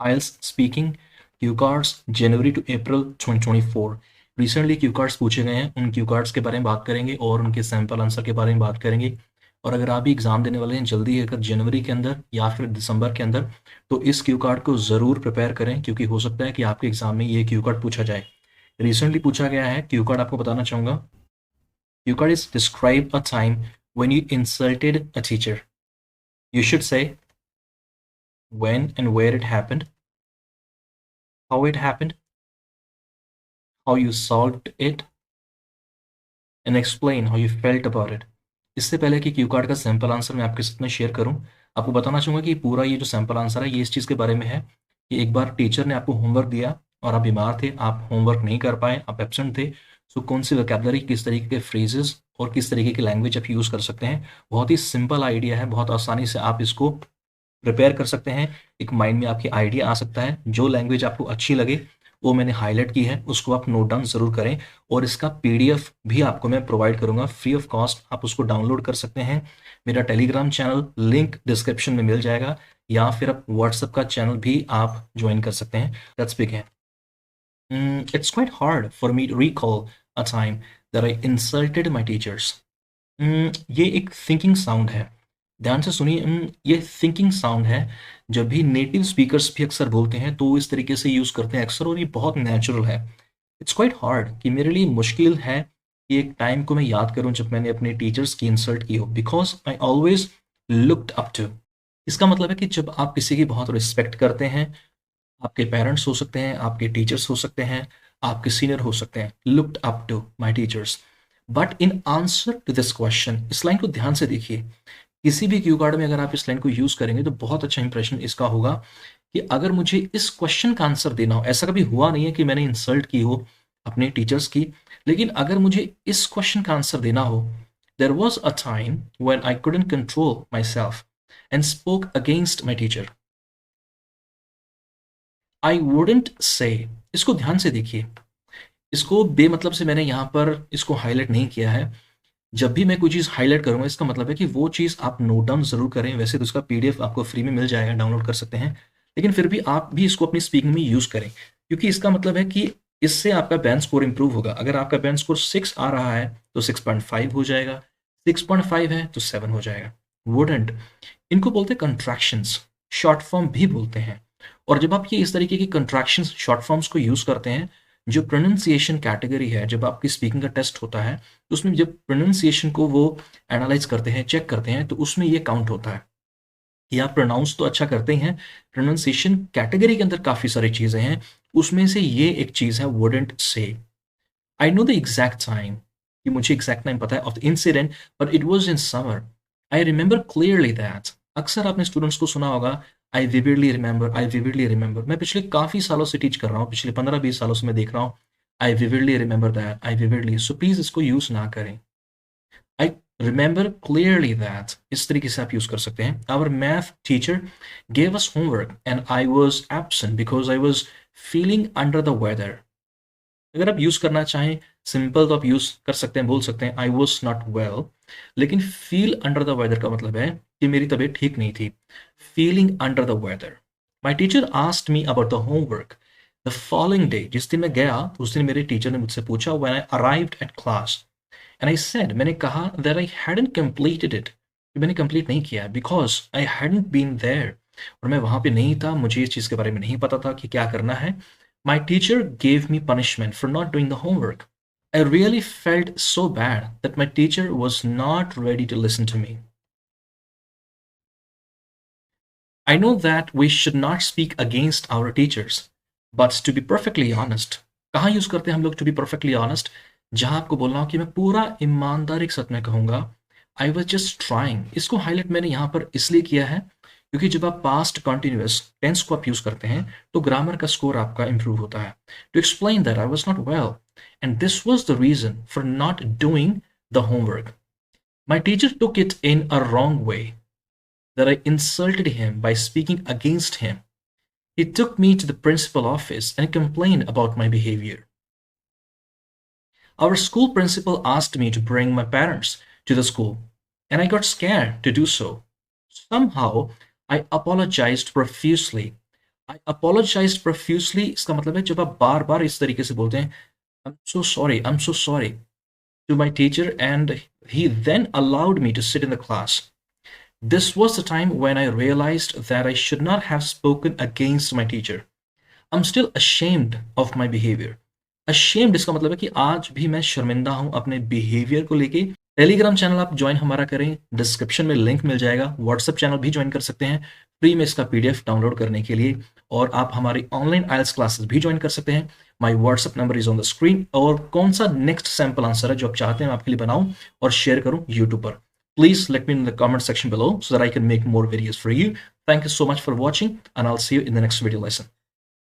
IELTS speaking cue cards January to April 2024। Recently cue cards पूछे गए हैं, उन क्यू कार्ड्स के बारे में बात करेंगे और उनके सैम्पल आंसर के बारे में बात करेंगे। और अगर आप भी एग्ज़ाम देने वाले हैं जल्दी, अगर जनवरी के अंदर या फिर दिसंबर के अंदर, तो इस क्यू कार्ड को ज़रूर प्रिपेयर करें, क्योंकि हो सकता है कि आपके एग्ज़ाम में ये क्यू कार्ड पूछा जाए। रिसेंटली पूछा गया है क्यू कार्ड, आपको बताना चाहूँगा। Cue card is describe a time when you insulted a teacher. You should say when and where it happened, how it happened, how you solved it, and explain how you felt about it। इससे पहले कि Q card का sample answer मैं आपके साथ में share करूं, आपको बताना चाहूँगा कि पूरा ये जो सैंपल आंसर है ये इस चीज़ के बारे में है कि एक बार टीचर ने आपको होमवर्क दिया और आप बीमार थे, आप होमवर्क नहीं कर पाए, आप एब्सेंट थे। सो कौन सी वोकैबुलरी, किस तरीके के फ्रेजेस और किस तरीके की लैंग्वेज आप यूज़ कर सकते हैं। बहुत ही सिंपल आइडिया है, बहुत आसानी से आप इसको प्रिपेयर कर सकते हैं। एक माइंड में आपकी आइडिया आ सकता है, जो लैंग्वेज आपको अच्छी लगे वो मैंने हाईलाइट की है, उसको आप नोट डाउन ज़रूर करें। और इसका पीडीएफ भी आपको मैं प्रोवाइड करूंगा फ्री ऑफ कॉस्ट, आप उसको डाउनलोड कर सकते हैं। मेरा टेलीग्राम चैनल लिंक डिस्क्रिप्शन में मिल जाएगा, या फिर आप व्हाट्सएप का चैनल भी आप ज्वाइन कर सकते हैं। Let's begin. It's quite hard for me to recall a time that I insulted my teachers। ये एक थिंकिंग साउंड है, ध्यान से सुनिए। ये थिंकिंग साउंड है। जब भी नेटिव स्पीकर्स भी अक्सर बोलते हैं तो इस तरीके से यूज़ करते हैं अक्सर, और ये बहुत नेचुरल है। इट्स क्वाइट हार्ड, कि मेरे लिए मुश्किल है कि एक टाइम को मैं याद करूं जब मैंने अपने टीचर्स की इंसल्ट की हो, because I always looked up to. इसका मतलब है कि जब आप किसी की बहुत रिस्पेक्ट करते हैं, आपके पेरेंट्स हो सकते हैं, आपके टीचर्स हो सकते हैं, आपके सीनियर हो सकते हैं, looked up to my teachers. But in answer to this question, इस लाइन को ध्यान से देखिए। किसी भी क्यू कार्ड में अगर आप इस लाइन को यूज करेंगे तो बहुत अच्छा इंप्रेशन इसका होगा कि अगर मुझे इस क्वेश्चन का आंसर देना हो, ऐसा कभी हुआ नहीं है कि मैंने इंसल्ट की हो अपने टीचर्स की, लेकिन अगर मुझे इस क्वेश्चन का आंसर देना हो, there was a time when I couldn't control my self and spoke against my teacher, I wouldn't say. इसको ध्यान से देखिए, इसको बेमतलब से मैंने यहाँ पर इसको हाईलाइट नहीं किया है। जब भी मैं कोई चीज़ हाईलाइट करूँगा, इसका मतलब है कि वो चीज़ आप नोट डाउन ज़रूर करें। वैसे तो उसका पीडीएफ आपको फ्री में मिल जाएगा, डाउनलोड कर सकते हैं, लेकिन फिर भी आप भी इसको अपनी स्पीकिंग में यूज़ करें, क्योंकि इसका मतलब है कि इससे आपका बैंड स्कोर इंप्रूव होगा। अगर आपका बैंड स्कोर 6 आ रहा है तो 6.5 हो जाएगा, 6.5 है तो 7 हो जाएगा। वुडंट, इनको बोलते हैं कंट्रैक्शंस, शॉर्ट फॉर्म भी बोलते हैं। और जब आप ये इस तरीके की कंट्रैक्शंस, शॉर्ट फॉर्म्स को यूज़ करते हैं, जो प्रोनाउंसिएशन कैटेगरी है, जब आपकी स्पीकिंग का टेस्ट होता है तो उसमें जब प्रोनाउंसिएशन को वो एनालाइज करते हैं, चेक करते हैं, तो उसमें ये काउंट होता है कि आप प्रोनाउंस तो अच्छा करते ही हैं, प्रोनाउंसिएशन कैटेगरी के अंदर काफ़ी सारी चीज़ें हैं, उसमें से ये एक चीज़ है wouldn't say. I know the exact time, कि मुझे एग्जैक्ट टाइम पता है of the incident, but it was in summer. I remember clearly that. अक्सर आपने स्टूडेंट्स को सुना होगा, आई विविडली रिमेंबर, आई विविडली रिमेंबर। मैं पिछले काफ़ी सालों से टीच कर रहा हूँ, पिछले 15-20 सालों से मैं देख रहा हूँ, I vividly remember that, I vividly. So please इसको यूज़ ना करें। आई रिमेंबर क्लियरली दैट, इस तरीके से आप यूज़ कर सकते हैं। Our math teacher gave us homework and I was absent because I was feeling under the weather. अगर आप यूज़ करना चाहें सिंपल, तो आप यूज़ कर सकते हैं, बोल सकते हैं आई वॉज नॉट वेल। लेकिन फील अंडर द वेदर का मतलब है कि मेरी तबीयत ठीक नहीं थी। Feeling under the weather. My teacher asked me about the homework the following day. जिस दिन मैं गया उस दिन मेरे टीचर ने मुझसे पूछा, when I arrived at class and I said, मैंने कहा that I hadn't completed it, कि मैंने कंप्लीट नहीं किया, because I hadn't been there, और मैं वहां पे नहीं था, मुझे इस चीज़ के बारे में नहीं पता था कि क्या करना है। My teacher gave me punishment for not doing the homework. I really felt so bad that my teacher was not ready to listen to me. I know that we should not speak against our teachers, but to be perfectly honest, कहाँ use करते हैं हम लोग to be perfectly honest? जहाँ आपको बोलना हो कि मैं पूरा ईमानदारी के साथ में कहूँगा, I was just trying। इसको हाईलाइट मैंने यहाँ पर इसलिए किया है क्योंकि जब आप पास्ट कंटिन्यूअस टेंस को आप यूज़ करते हैं तो ग्रामर का स्कोर आपका इंप्रूव होता है। To explain that I was not well and this was the reason for not doing the homework. My teacher took it in a wrong way, that I insulted him by speaking against him. He took me to the principal office and complained about my behavior. Our school principal asked me to bring my parents to the school, and I got scared to do so. Somehow, I apologized profusely. I apologised profusely, इसका मतलब है जब आप बार-बार इस तरीके से बोलते हैं, I am so sorry to my teacher, and he then allowed me to sit in the class. This was the time when I realized that I should not have spoken against my teacher. I'm still ashamed of my behavior. Ashamed इसका मतलब है कि आज भी मैं शर्मिंदा हूं अपने बिहेवियर को लेके। टेलीग्राम चैनल आप ज्वाइन हमारा करें, डिस्क्रिप्शन में लिंक मिल जाएगा। व्हाट्सएप चैनल भी ज्वाइन कर सकते हैं फ्री में इसका पीडीएफ डाउनलोड करने के लिए, और आप हमारी ऑनलाइन आइल्स क्लासेस भी ज्वाइन कर सकते हैं। My WhatsApp number is on the screen. और कौन सा नेक्स्ट सैंपल आंसर है जो आप चाहते हैं मैं आपके लिए बनाऊं और शेयर करूं यूट्यूब पर, please let me know in the comment section below so that I can make more videos for you. Thank you so much for watching, and I'll see you in the next video lesson.